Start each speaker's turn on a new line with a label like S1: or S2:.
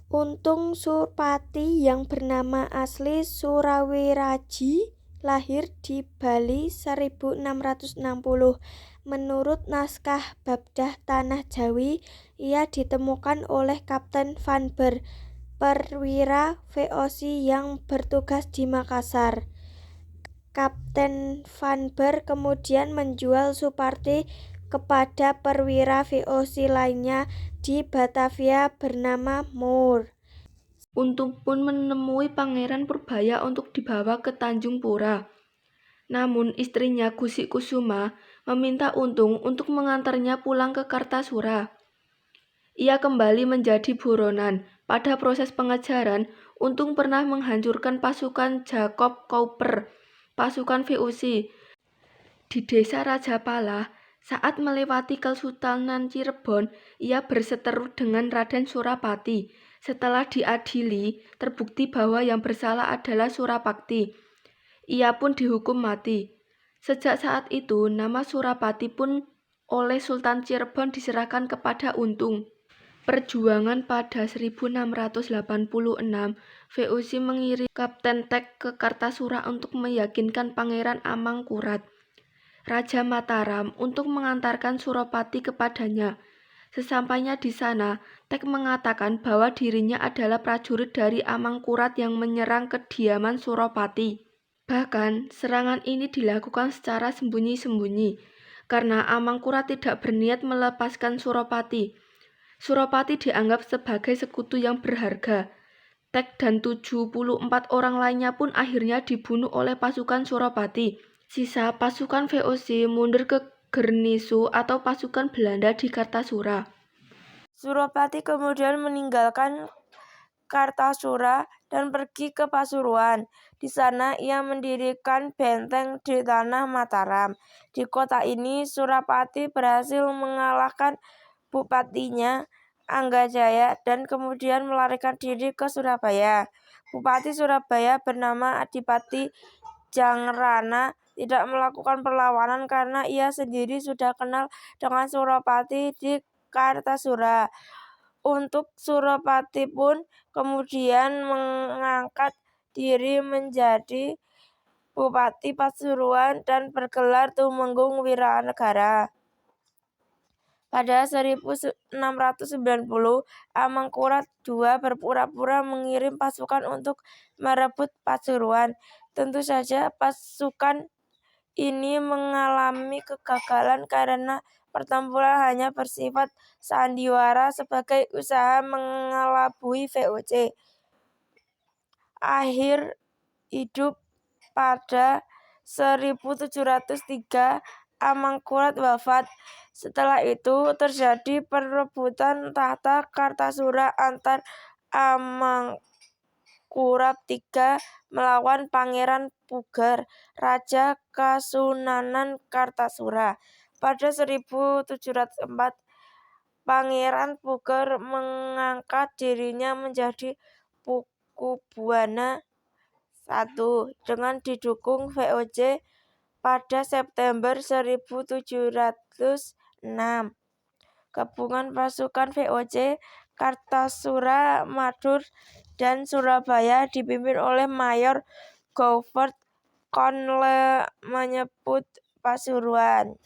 S1: Untung Surpati yang bernama asli Surawiraji lahir di Bali 1660. Menurut naskah Babdah Tanah Jawi, ia ditemukan oleh Kapten Van Ber, perwira VOC yang bertugas di Makassar. Kapten Van Ber kemudian menjual Suparti kepada perwira VOC lainnya di Batavia bernama Moore.
S2: Untung pun menemui Pangeran Purbaya untuk dibawa ke Tanjung Pura. Namun istrinya Gusi Kusuma meminta Untung untuk mengantarnya pulang ke Kartasura. Ia kembali menjadi buronan. Pada proses pengejaran, Untung pernah menghancurkan pasukan Jacob Cooper, pasukan VOC, di desa Rajapala. Saat melewati Kesultanan Cirebon, ia berseteru dengan Raden Surapati. Setelah diadili, terbukti bahwa yang bersalah adalah Surapati. Ia pun dihukum mati. Sejak saat itu, nama Surapati pun oleh Sultan Cirebon diserahkan kepada Untung. Perjuangan pada 1686, VOC mengirim Kapten Tek ke Kartasura untuk meyakinkan Pangeran Amangkurat, Raja Mataram, untuk mengantarkan Surapati kepadanya. Sesampainya di sana, Tek mengatakan bahwa dirinya adalah prajurit dari Amangkurat yang menyerang kediaman Surapati. Bahkan, serangan ini dilakukan secara sembunyi-sembunyi, karena Amangkurat tidak berniat melepaskan Surapati. Surapati dianggap sebagai sekutu yang berharga. Tek dan 74 orang lainnya pun akhirnya dibunuh oleh pasukan Surapati. Sisa pasukan VOC mundur ke Gernisu atau pasukan Belanda di Kartasura.
S1: Surapati kemudian meninggalkan Kartasura dan pergi ke Pasuruan. Di sana ia mendirikan benteng di tanah Mataram. Di kota ini Surapati berhasil mengalahkan bupatinya Anggajaya dan kemudian melarikan diri ke Surabaya. Bupati Surabaya bernama Adipati Jangrana tidak melakukan perlawanan karena ia sendiri sudah kenal dengan Surapati di Kartasura. Untuk Surapati pun kemudian mengangkat diri menjadi Bupati Pasuruan dan bergelar Tumenggung Wiranegara. Pada 1690, Amangkurat II berpura-pura mengirim pasukan untuk merebut Pasuruan. Tentu saja pasukan ini mengalami kegagalan karena pertempuran hanya bersifat sandiwara sebagai usaha mengelabui VOC. Akhir hidup pada 1703, Amangkurat wafat. Setelah itu terjadi perebutan tahta Kartasura antar Amangkurat III melawan Pangeran Pugar, Raja Kasunanan Kartasura. Pada 1704, Pangeran Pugar mengangkat dirinya menjadi Pukubuana I dengan didukung VOC. Pada September 1706, gabungan pasukan VOC, Kartasura, Madura, dan Surabaya dipimpin oleh Mayor Govert Conle menyebut Pasuruan.